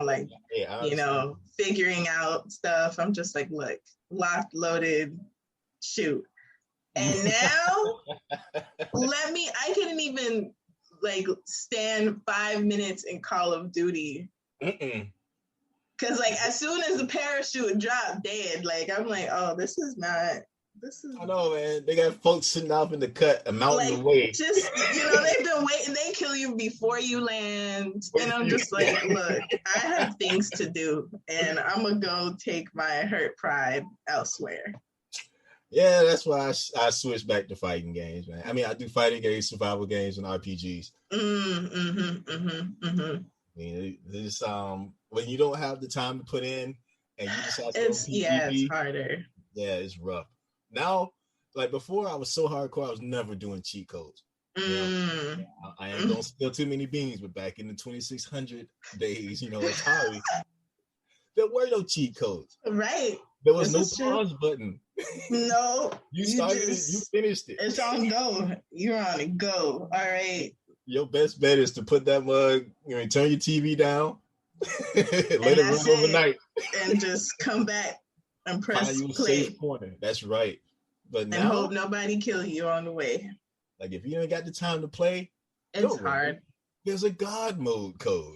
like, figuring out stuff. I'm just like, look, locked, loaded, shoot. And now I couldn't even like stand 5 minutes in Call of Duty. Cause like as soon as the parachute dropped dead, like I'm like, oh, this is I know, man. They got folks sitting off in the cut a mountain away. Just they've been waiting, they kill you before you land. And I'm just like, look, I have things to do and I'm gonna go take my hurt pride elsewhere. Yeah, that's why I switched back to fighting games, man. I mean, I do fighting games, survival games, and RPGs. I mean, this when you don't have the time to put in, and you just have to it's harder. Yeah, it's rough. Now, like before, I was so hardcore, I was never doing cheat codes. I ain't gonna spill too many beans, but back in the 2600 days, Atari, there were no cheat codes. Right. There was no pause button. No. You started it, you finished it. It's on go. You're on it. Go. All right. Your best bet is to put that mug, turn your TV down, let it run overnight. And just come back and press play. Safe corner. That's right. But and hope nobody kill you on the way. Like if you ain't got the time to play, it's hard. There's a God mode code.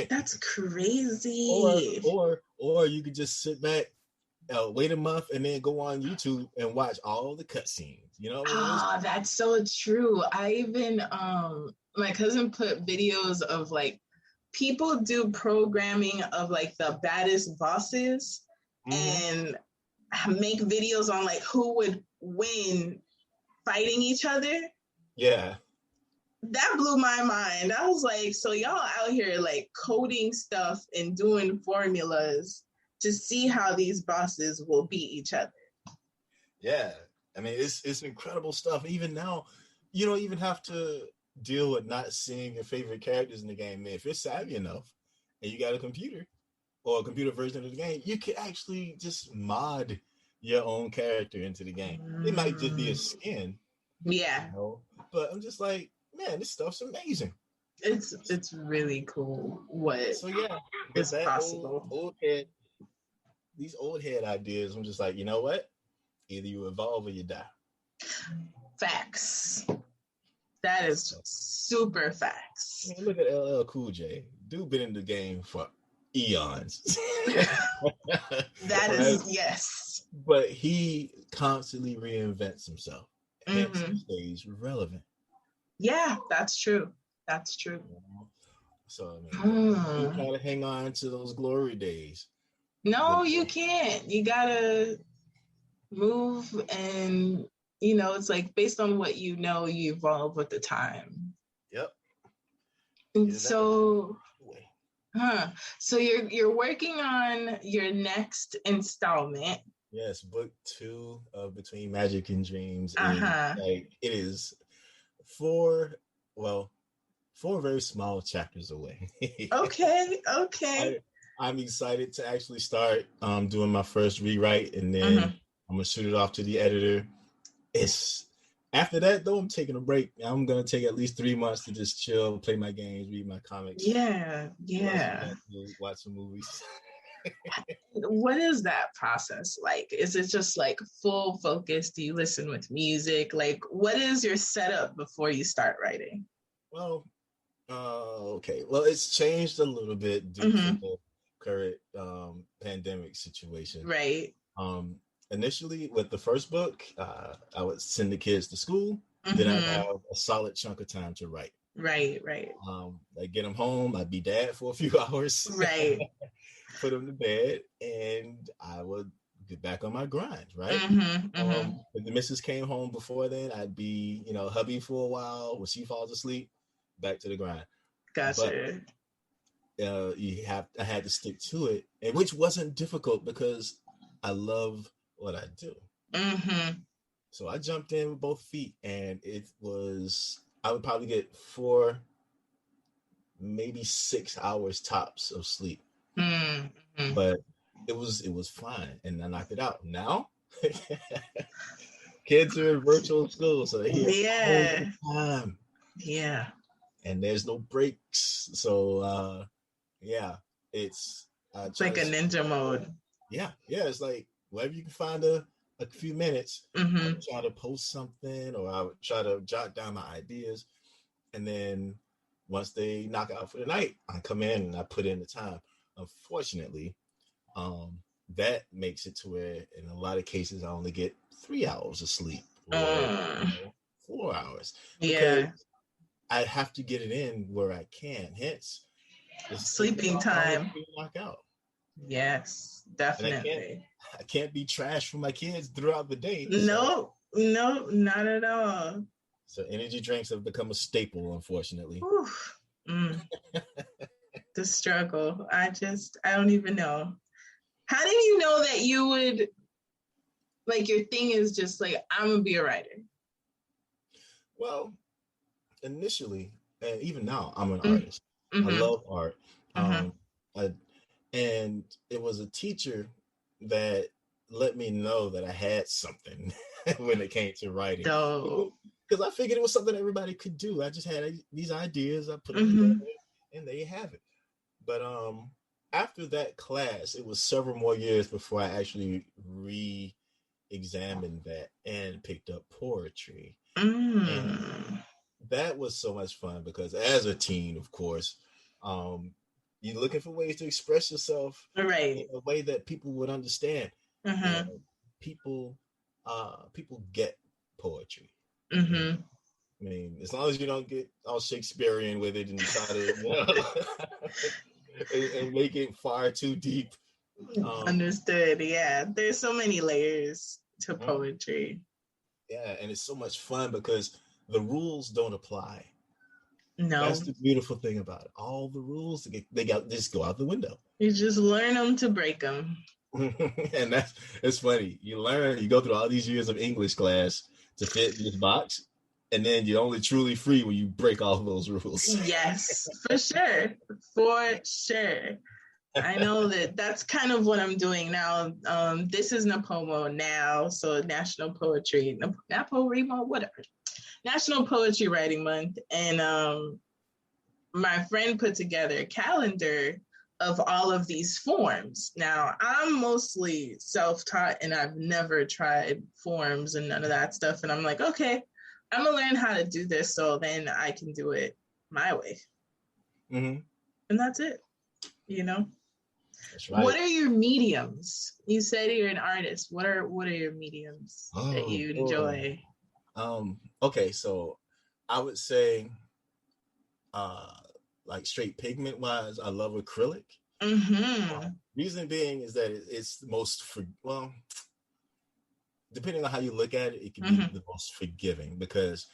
That's crazy. Or you could just sit back, wait a month, and then go on YouTube and watch all the cutscenes. That's so true. I even my cousin put videos of like people do programming of like the baddest bosses and make videos on like who would win fighting each other. Yeah. That blew my mind. I was like, so y'all out here like coding stuff and doing formulas to see how these bosses will beat each other. Yeah. I mean, it's incredible stuff. Even now, you don't even have to deal with not seeing your favorite characters in the game. If you're savvy enough and you got a computer or a computer version of the game, you can actually just mod your own character into the game. It might just be a skin. Yeah. But I'm just like, man, this stuff's amazing. It's really cool So yeah, it's possible. These old head ideas, I'm just like, you know what? Either you evolve or you die. Facts. That is super facts. I mean, look at LL Cool J. Dude been in the game for eons. That is, yes. But he constantly reinvents himself. Hence he stays relevant. Yeah, that's true. That's true. So, I mean, you gotta hang on to those glory days. No, you can't. You gotta move and, it's like based on what you evolve with the time. Yep. And so you're working on your next installment. Yes, book 2 of Between Magic and Dreams. It is 4 very small chapters away. Okay. I'm excited to actually start doing my first rewrite, and then I'm gonna shoot it off to the editor. After that though, I'm taking a break. I'm gonna take at least 3 months to just chill, play my games, read my comics. Yeah. Watch some movies. What is that process like? Is it just like full focus? Do you listen with music? Like, what is your setup before you start writing? Well, okay. Well, it's changed a little bit due to the current pandemic situation. Right. Initially, with the first book, I would send the kids to school. Then I'd have a solid chunk of time to write. Right. I'd get them home. I'd be dad for a few hours. Right. Put them to bed, and I would get back on my grind, right? If the missus came home before then, I'd be, hubby for a while. When she falls asleep, back to the grind. Gotcha. But, I had to stick to it, and which wasn't difficult because I love what I do. So I jumped in with both feet, and I would probably get 4, maybe 6 hours tops of sleep. But it was fine, and I knocked it out. Now kids are in virtual school, so they're here all the time. Yeah. And there's no breaks. So it's like a ninja mode. Yeah. It's like wherever you can find a few minutes, I would try to post something, or I would try to jot down my ideas, and then once they knock out for the night, I come in and I put in the time. Unfortunately, that makes it to where in a lot of cases I only get 3 hours of sleep, or 4 hours, because I have to get it in where I can. Hence, the sleeping time. Knock out. Yes, definitely. I can't be trash for my kids throughout the day. No, not at all. So energy drinks have become a staple, unfortunately. The struggle. I don't even know. How did you know that you would, like, your thing is just like, I'm gonna be a writer? Well, initially, and even now, I'm an artist. I love art. And it was a teacher that let me know that I had something when it came to writing. Because I figured it was something everybody could do. I just had these ideas, I put them together, and there you have it. But after that class, it was several more years before I actually re-examined that and picked up poetry. And that was so much fun because as a teen, of course, you're looking for ways to express yourself in a way that people would understand. And people get poetry. I mean, as long as you don't get all Shakespearean with it and try to and make it far too deep. Understood. Yeah, there's so many layers to poetry. Yeah, and it's so much fun because the rules don't apply. No, that's the beautiful thing about it. All the rules they just go out the window. You just learn them to break them. And it's funny. You go through all these years of English class to fit this box, and then you're only truly free when you break all of those rules. Yes, for sure. I know that's kind of what I'm doing now. This is NAPOMO now, so National Poetry, NaPoWriMo, whatever. National Poetry Writing Month. And my friend put together a calendar of all of these forms. Now, I'm mostly self-taught and I've never tried forms and none of that stuff. And I'm like, okay, I'm going to learn how to do this so then I can do it my way. And that's it, That's right. What are your mediums? You said you're an artist. What are your mediums that you enjoy? Okay, so I would say like straight pigment wise, I love acrylic. Reason being is that it's the most depending on how you look at it, it can be the most forgiving because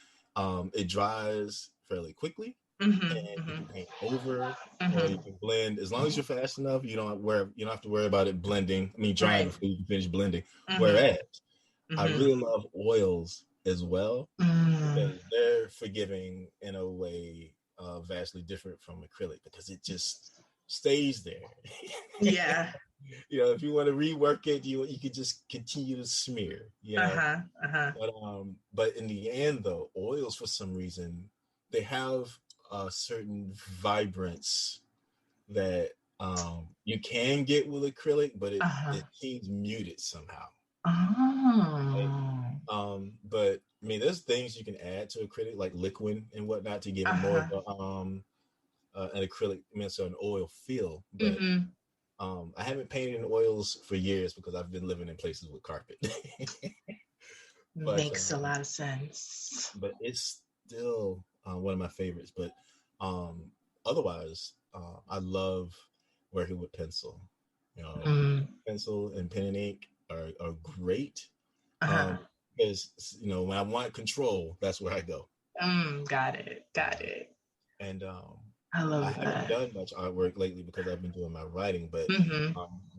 it dries fairly quickly. And you can paint over, or you can blend. As long as you're fast enough, you don't have to worry about it blending. I mean, drying before you can finish blending. Whereas I really love oils as well because they're forgiving in a way vastly different from acrylic because it just stays there. Yeah. If you want to rework it, you could just continue to smear. But in the end, though, oils for some reason they have a certain vibrance that you can get with acrylic, but it seems muted somehow. But I mean, there's things you can add to acrylic, like liquid and whatnot, to give it more of an acrylic, so an oil feel. But I haven't painted in oils for years because I've been living in places with carpet. Makes a lot of sense. But it's still one of my favorites. But otherwise, I love working with pencil. Pencil and pen and ink are great. Because when I want control, that's where I go. Got it. And I love that. I haven't done much artwork lately because I've been doing my writing. But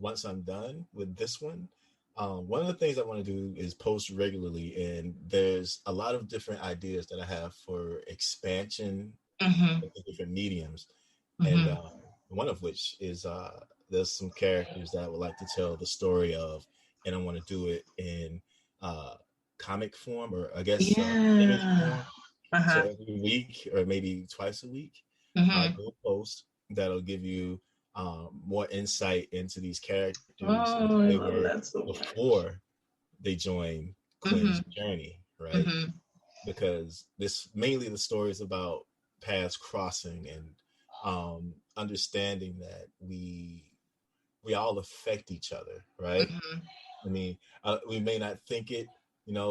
once I'm done with this one of the things I want to do is post regularly, and there's a lot of different ideas that I have for expansion of the different mediums, and one of which is there's some characters that I would like to tell the story of, and I want to do it in comic form, or I guess image form. So every week or maybe twice a week, I'll do a post that'll give you more insight into these characters Oh, I they love were that so much. before they joined Quinn's Mm-hmm. journey, right? Mm-hmm. Because this mainly the story is about paths crossing and understanding that we all affect each other, right? Mm-hmm. I mean, we may not think it,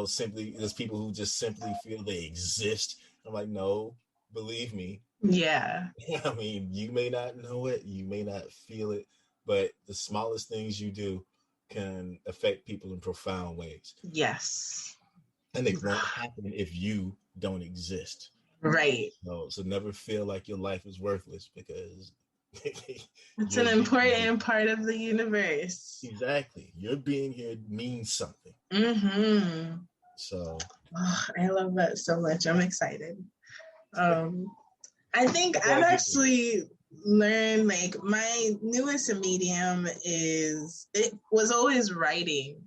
simply there's people who just simply feel they exist. I'm like, no, believe me. Yeah. I mean, you may not know it, you may not feel it, but the smallest things you do can affect people in profound ways. Yes. And it won't happen if you don't exist. Right. So never feel like your life is worthless because It's you're an being here. important part of the universe. Exactly. You're being here means something. Mm-hmm. So I love that so much. I'm excited. I think I've actually learned like my newest medium it was always writing.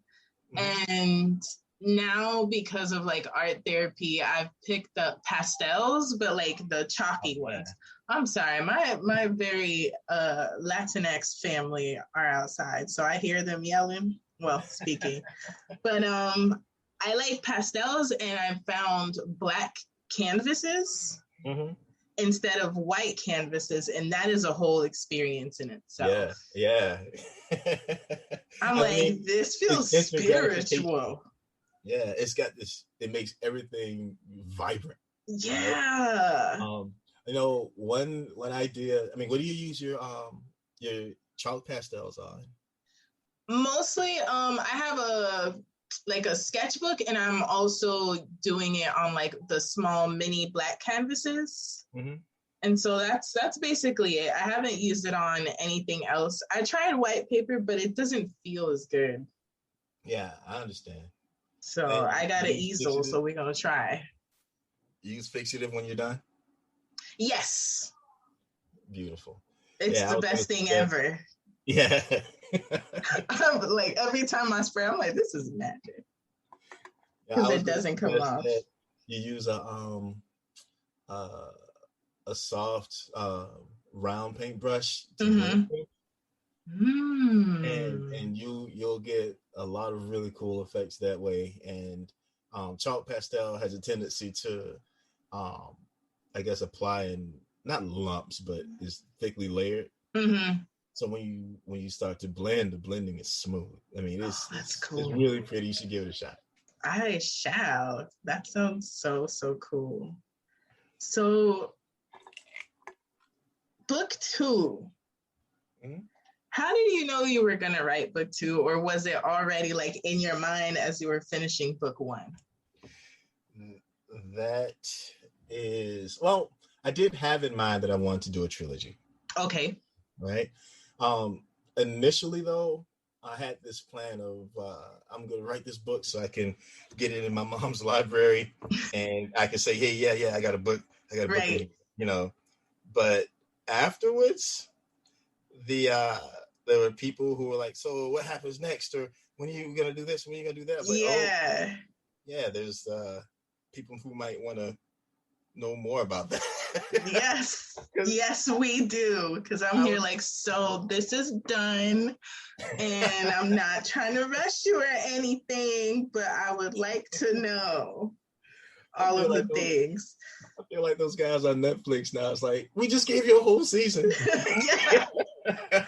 Mm-hmm. And now because of like art therapy, I've picked up pastels, but like the chalky ones. I'm sorry, my very Latinx family are outside, so I hear them yelling. Well, speaking, but I like pastels, and I found black canvases. Mm-hmm. Instead of white canvases, and that is a whole experience in itself. Yeah. I'm this feels spiritual. Yeah, it's got this. It makes everything vibrant. Yeah. Right? One idea. I mean, what do you use your chalk pastels on? Mostly, I have a sketchbook, and I'm also doing it on like the small mini black canvases. Mm-hmm. And so that's basically it. I haven't used it on anything else. I tried white paper, but it doesn't feel as good. Yeah, I understand. So I got an easel, so we're going to try. You use fixative when you're done? Yes. Beautiful. It's the best thing ever. Yeah. I'm like, every time I spray, I'm like, this is magic. Because it doesn't come off. You use a soft round paintbrush to blend with. And you'll get a lot of really cool effects that way. And chalk pastel has a tendency to I guess apply in not lumps, but is thickly layered. Mm-hmm. So when you start to blend, the blending is smooth. I mean, that's cool. It's really pretty. You should give it a shot. I shall. That sounds so cool. So, book 2. Mm-hmm. How did you know you were gonna write book 2, or was it already like in your mind as you were finishing book 1? That is, well, I did have in mind that I wanted to do a trilogy. Okay. Right. Initially, though, I had this plan of I'm going to write this book so I can get it in my mom's library, and I can say, hey, yeah, I got a book. I got a book. In, but afterwards, there were people who were like, so what happens next? Or when are you going to do this? When are you going to do that? Like, yeah, there's people who might want to know more about that. Yes, we do. Because I'm here like, so this is done. And I'm not trying to rush you or anything, but I would like to know all of the things. I feel like those guys on Netflix now. It's like, we just gave you a whole season. Yeah. But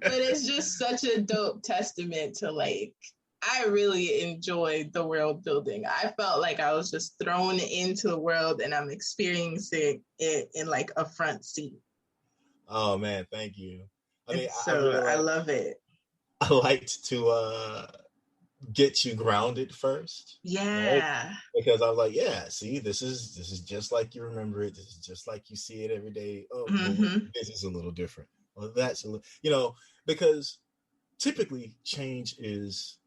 it's just such a dope testament to like, I really enjoyed the world building. I felt like I was just thrown into the world and I'm experiencing it in like a front seat. Oh man, thank you. I mean, I love it. I liked to get you grounded first. Yeah. Right? Because I was like, yeah, see, this is just like you remember it. This is just like you see it every day. Oh, mm-hmm. This is a little different. Well, that's a little, because typically change is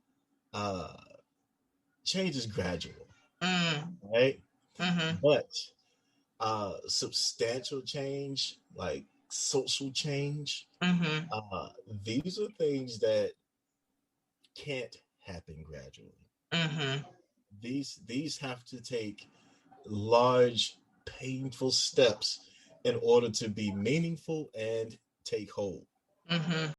gradual, right? Mm-hmm. But substantial change, like social change, mm-hmm. These are things that can't happen gradually. Mm-hmm. These have to take large, painful steps in order to be meaningful and take hold. Mm-hmm.